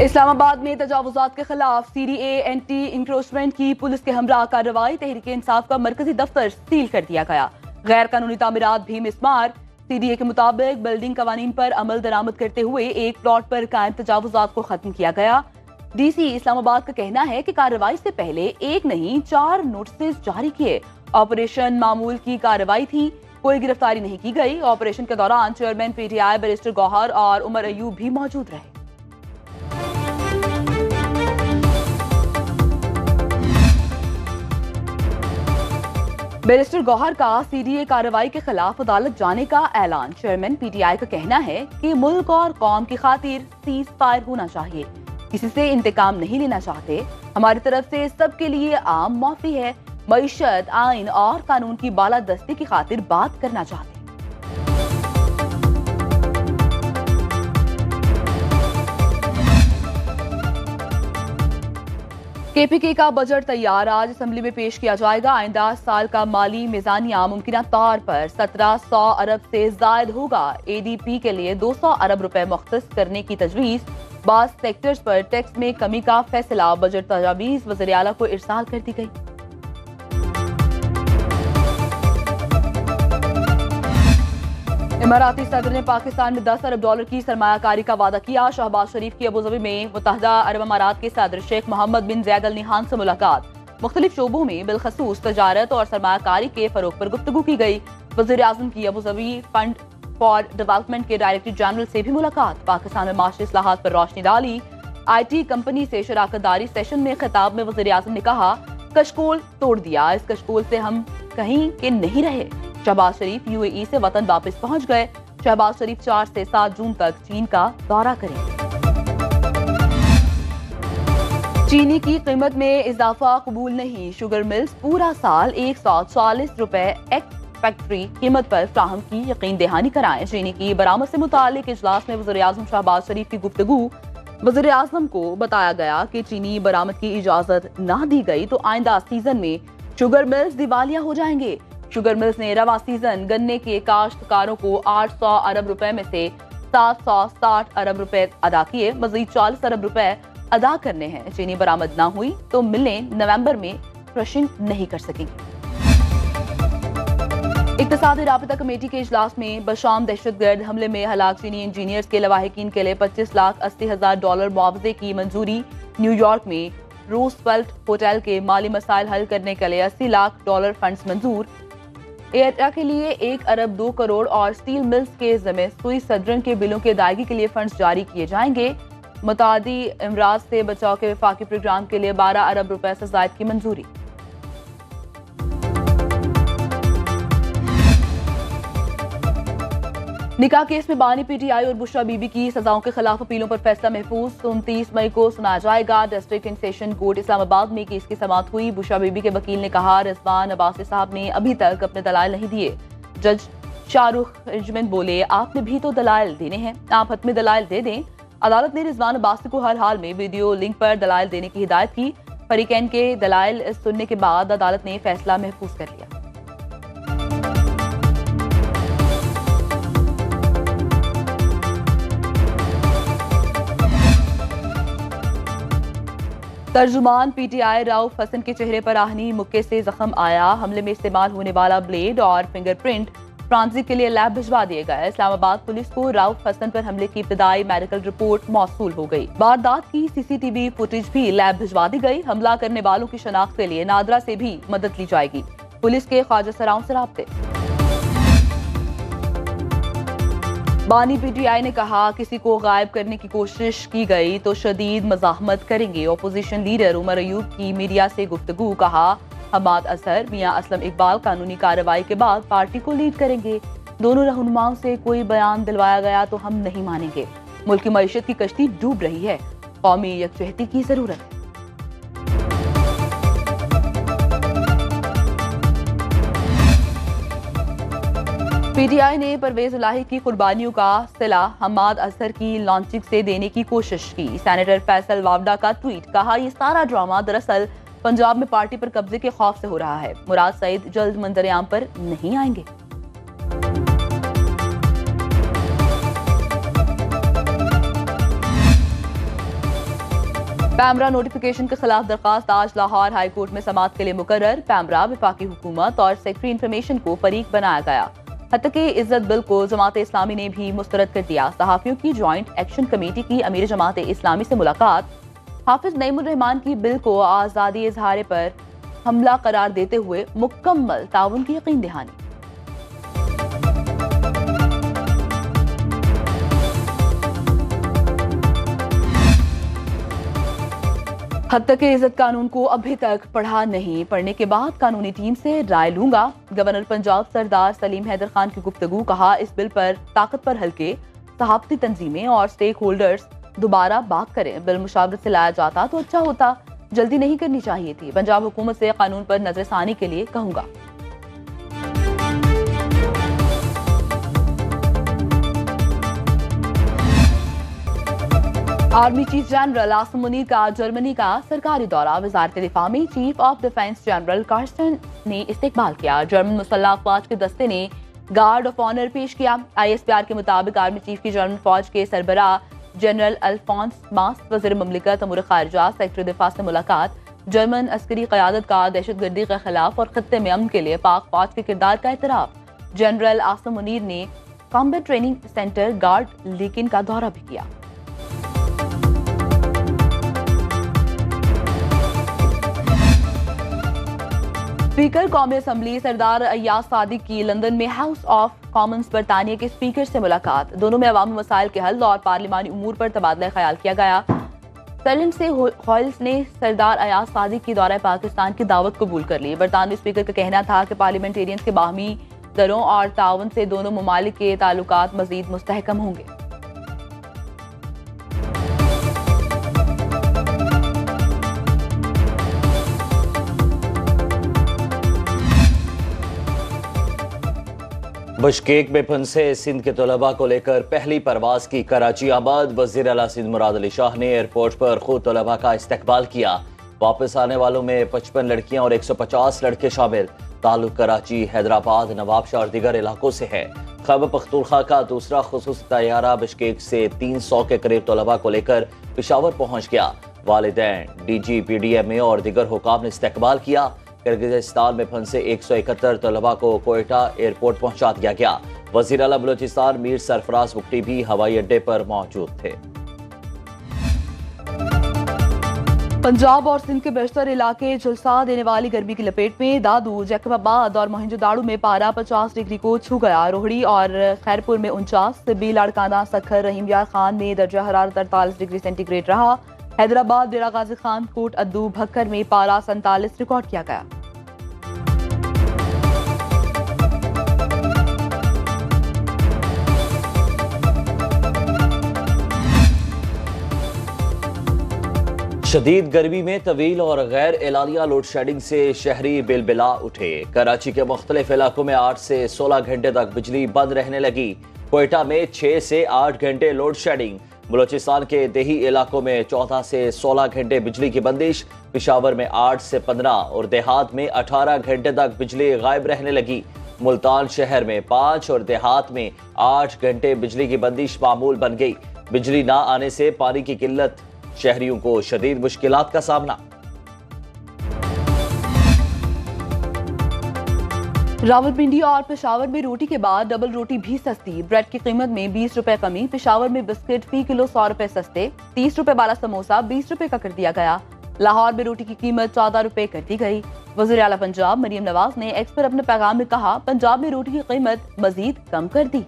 इस्लामाबाद में तजावुजात के खिलाफ CDA एंटी इंक्रोचमेंट की पुलिस के हमरा कार्रवाई। तहरीक इंसाफ का मरकजी दफ्तर सील कर दिया गया। गैर कानूनी तामीरात भी मिसमार। CDA के मुताबिक बिल्डिंग कवानीन पर अमल दरामद करते हुए एक प्लॉट पर कायम तजावुजात को खत्म किया गया। DC इस्लामाबाद का कहना है कि कार्रवाई से पहले एक नहीं 4 नोटिस जारी किए। ऑपरेशन मामूल की कार्रवाई थी, कोई गिरफ्तारी नहीं की गई। ऑपरेशन के दौरान चेयरमैन PTI बैरिस्टर गौहर और उमर अयूब भी मौजूद रहे। बैरिस्टर गौहर का CDA कार्रवाई के खिलाफ अदालत जाने का ऐलान। चेयरमैन PTI का कहना है कि मुल्क और कौम की खातिर सीज फायर होना चाहिए, किसी से इंतकाम नहीं लेना चाहते। हमारी तरफ से सबके लिए आम माफी है, मईशत, आइन और कानून की बालादस्ती की खातिर बात करना चाहते। KPK का बजट तैयार, आज असेंबली में पेश किया जाएगा। आइंदा साल का माली मिजानिया मुमकिना तौर पर 1700 अरब से जायद होगा। ADP के लिए 200 अरब रुपए मुख्तस करने की तजवीज। बास सेक्टर्स पर टैक्स में कमी का फैसला। बजट तजावीज वज़ीर आला को इरसाल कर दी गई। इमाराती सदर ने पाकिस्तान में 10 अरब डॉलर की सरमायाकारी का वादा किया। शहबाज शरीफ की अबूधाबी में मुत्तहदा अरब अमारात के सदर शेख मोहम्मद बिन ज़ायद अल नहान से मुलाकात। मुख्तलिफ शोबों में बिलखसूस तजारत और सरमायाकारी के फरोग पर गुफ्तगू की गई। वज़ीर आज़म की अबूधाबी फंड फॉर डेवलपमेंट के डायरेक्टर जनरल से भी मुलाकात। पाकिस्तान में माशी इस्लाहात पर रोशनी डाली। IT कंपनी से शराकतदारी सेशन में खिताब में वज़ीर आज़म ने कहा, कशकोल तोड़ दिया, इस कशकोल से हम कहीं के नहीं रहे। शहबाज शरीफ UAE से वतन वापस पहुंच गए। शहबाज शरीफ 4 से 7 जून तक चीन का दौरा करेंगे। चीनी की कीमत में इजाफा कबूल नहीं। शुगर मिल्स पूरा साल 140 रुपए एक्स फैक्ट्री कीमत पर फ्राहम की यकीन दहानी कराएं। चीनी की बरामद से मुतालिक इजलास में वज़ीर आज़म शहबाज शरीफ की गुफ्तगू। वज़ीर आज़म को बताया गया कि चीनी बरामद की इजाजत ना दी गई तो आइंदा सीजन में शुगर मिल्स दिवालिया हो जाएंगे। शुगर मिल्स ने रवा सीजन गन्ने के काश्तकारों को 800 अरब रुपए में से 760 अरब रुपए अदा किए। मजीद 40 अरब रुपए अदा करने हैं। चीनी बरामद ना हुई तो मिलें नवंबर में क्रशिंग नहीं कर सकेंगी। इक्तिसादी राबता कमेटी के इजलास में बशाम दहशतगर्द हमले में हलाक चीनी इंजीनियर्स के लवाहिकीन के लिए 25,80,000 डॉलर मुआवजे की मंजूरी। न्यूयॉर्क में रूजवेल्ट होटल के माली मसाइल हल करने के लिए 80 लाख डॉलर फंड्स मंजूर। एयरटा के लिए 1 अरब 2 करोड़ और स्टील मिल्स के ज़िम्मे सुई सदरन के बिलों की अदायगी के लिए फंड्स जारी किए जाएंगे। मुतादी इमराज से बचाव के वफाकी प्रोग्राम के लिए 12 अरब रुपए से ज़ायद की मंजूरी। निकाह केस में बानी PTI और बुशरा बीबी की सजाओं के खिलाफ अपीलों पर फैसला महफूज। 29 मई को सुनाया जाएगा। District and session court Islamabad में केस की समाअत हुई। बुशरा बीबी के वकील ने कहा, रिजवान अब्बासी साहब ने अभी तक अपने दलाइल नहीं दिए। जज शाहरुख रिजमन बोले, आपने भी तो दलाइल देने हैं, आप हतमी दलाइल दे दें। अदालत ने रिजवान अब्बासी को हर हाल में वीडियो लिंक पर दलाइल देने की हिदायत की। फरीकैन के दलाइल सुनने के बाद अदालत ने फैसला महफूज कर लिया। तर्जुमान PTI राउफ हसन के चेहरे पर आहनी मुक्के से जख्म आया। हमले में इस्तेमाल होने वाला ब्लेड और फिंगरप्रिंट फ्रांसिक के लिए लैब भिजवा दिए गए। इस्लामाबाद पुलिस को राउफ हसन पर हमले की इब्तदाई मेडिकल रिपोर्ट मौसूल हो गई। वारदात की CCTV फुटेज भी लैब भिजवा दी गई। हमला करने वालों की शनाख्त के लिए नादरा से भी मदद ली जाएगी। पुलिस के ख्वाजा सराउं से राब्ते। बानी PTI ने कहा, किसी को गायब करने की कोशिश की गई तो शदीद मज़ाहमत करेंगे। अपोजिशन लीडर उमर अयूब की मीडिया से गुफ्तगू। कहा, हमाद अजहर, मियां असलम इकबाल कानूनी कार्रवाई के बाद पार्टी को लीड करेंगे। दोनों रहनुमाओं से कोई बयान दिलवाया गया तो हम नहीं मानेंगे। मुल्क की मईशत की कश्ती डूब रही है, कौमी यकजहती की जरूरत है। PTI ने परवेज इलाही की कुर्बानियों का सिला हमाद अजहर की लॉन्चिंग से देने की कोशिश की। सेनेटर फैसल वावडा का ट्वीट। कहा, ये सारा ड्रामा दरअसल पंजाब में पार्टी पर कब्जे के खौफ से हो रहा है। मुराद सईद जल्द मंजर-ए-आम पर नहीं आएंगे। पैमरा नोटिफिकेशन के खिलाफ दरखास्त आज लाहौर हाई कोर्ट में समाअत के लिए मुकर्रर। पैमरा, वफाकी हुकूमत और सेक्रेटरी इंफॉर्मेशन को फरीक बनाया गया। हत्ता के इज्जत बिल को जमात इस्लामी ने भी मुस्तरद कर दिया। सहाफियों की जॉइंट एक्शन कमेटी की अमीर जमात इस्लामी से मुलाकात। हाफिज नईमुर रहमान की बिल को आज़ादी इजहार पर हमला करार देते हुए मुकम्मल ताउन की यकीन दहानी। हत्या के इज्जत कानून को अभी तक पढ़ा नहीं, पढ़ने के बाद कानूनी टीम से राय लूंगा। गवर्नर पंजाब सरदार सलीम हैदर खान की गुफ्तगू। कहा, इस बिल पर ताकत पर हल्के सहाफती तंजीमें और स्टेक होल्डर्स दोबारा बात करें। बिल मुशावरत से लाया जाता तो अच्छा होता, जल्दी नहीं करनी चाहिए थी। पंजाब हुकूमत से कानून पर नजरसानी के लिए कहूंगा। Army chief general Asim Munir का जर्मनी का सरकारी दौरा। वजारत दिफा में chief of defence general Carsten ने इस्तकबाल किया। जर्मन मुसल्लह अफवाज के दस्ते ने गार्ड ऑफ ऑनर पेश किया। ISPR के मुताबिक आर्मी चीफ की जर्मन फौज के सरबराह जनरल अल्फोंस मास, वज़ीर मुमलिकत अमूर खारजा, सेक्रेटरी दिफा से मुलाकात। जर्मन अस्करी क़यादत का दहशतगर्दी के खिलाफ और खत्ते में अमन के लिए पाक फौज के किरदार का एतराफ़। जनरल आसिम मुनीर ने कॉम्बैट ट्रेनिंग सेंटर गार्ड लीकिन का दौरा भी किया। स्पीकर कौमी असम्बली सरदार अय्याज सादिक की लंदन में हाउस ऑफ कॉमन्स बरतानिया के स्पीकर से मुलाकात। दोनों में अवामी मसाइल के हल और पार्लिमानी उमूर पर तबादला ख्याल किया गया। सर्लिन से हॉयल्स ने सरदार अय्याज सादिक की दौरा पाकिस्तान की दावत कबूल कर ली। बरतानवी स्पीकर का कहना था कि पार्लियामेंटेरियंस के बाहमी दरों और ताउन से दोनों ममालिक के ताल्लुकात मजीद मुस्तहकम होंगे। बिश्केक में फंसे सिंध के तलबा को लेकर पहली परवाज की कराची आबाद। वज़ीर आला सिंध मुराद अली शाह ने एयरपोर्ट पर खुद तलबा का इस्तकबाल किया। वापस आने वालों में 55 लड़कियां और 150 लड़के शामिल। ताल्लुक कराची, हैदराबाद, नवाबशाह और दीगर इलाकों से है। खैबर पख्तूनख्वा का दूसरा खुसूसी तैयारा बिश्केक से 300 के करीब तलबा को लेकर पेशावर पहुंच गया। वालिदैन, DG, PDMA और दीगर हुकाम ने इस्तकबाल किया। किर्गिज़स्तान में फंसे 171 तलबा को कोयटा एयरपोर्ट पहुंचा दिया गया। वज़ीर आला बलूचिस्तान मीर सरफराज बुगटी भी हवाई अड्डे पर मौजूद थे। पंजाब और सिंध के बेशतर इलाके झुलसा देने वाली गर्मी की लपेट में। दादू, जैकबाबाद और मोहिंजोदाड़ो में पारा 50 डिग्री को छू गया। रोहड़ी और खैरपुर में 49, सिब्बी, लाड़काना, सखर, रहीम यार खान में दर्जा हरारत 48 डिग्री सेंटीग्रेड रहा। हैदराबाद, डेरा गाजी खान, कोट अद्दू, भक्कर में पारा 47 रिकॉर्ड किया गया। शदीद गर्मी में तवील और गैर एलानिया लोड शेडिंग से शहरी बिलबिला उठे। कराची के मुख्तलिफ इलाकों में 8 से 16 घंटे तक बिजली बंद रहने लगी। कोयटा में 6 से 8 घंटे लोड शेडिंग। बलूचिस्तान के देही इलाकों में 14 से 16 घंटे बिजली की बंदिश। पेशावर में 8 से 15 और देहात में 18 घंटे तक बिजली गायब रहने लगी। मुल्तान शहर में 5 और देहात में 8 घंटे बिजली की बंदिश मामूल बन गई। बिजली ना आने से पानी की किल्लत, शहरियों को शदीद मुश्किलात का सामना। रावलपिंडी और पेशावर में रोटी के बाद डबल रोटी भी सस्ती। ब्रेड की कीमत में 20 रुपए कमी। पेशावर में बिस्किट फी किलो 100 रुपए सस्ते। 30 रुपए वाला समोसा 20 रुपए का कर दिया गया। लाहौर में रोटी की कीमत 14 रुपए कर दी गई। वज़ीर आला पंजाब मरियम नवाज ने एक्स पर अपने पैगाम में कहा, पंजाब में रोटी की कीमत मजीद कम कर दी।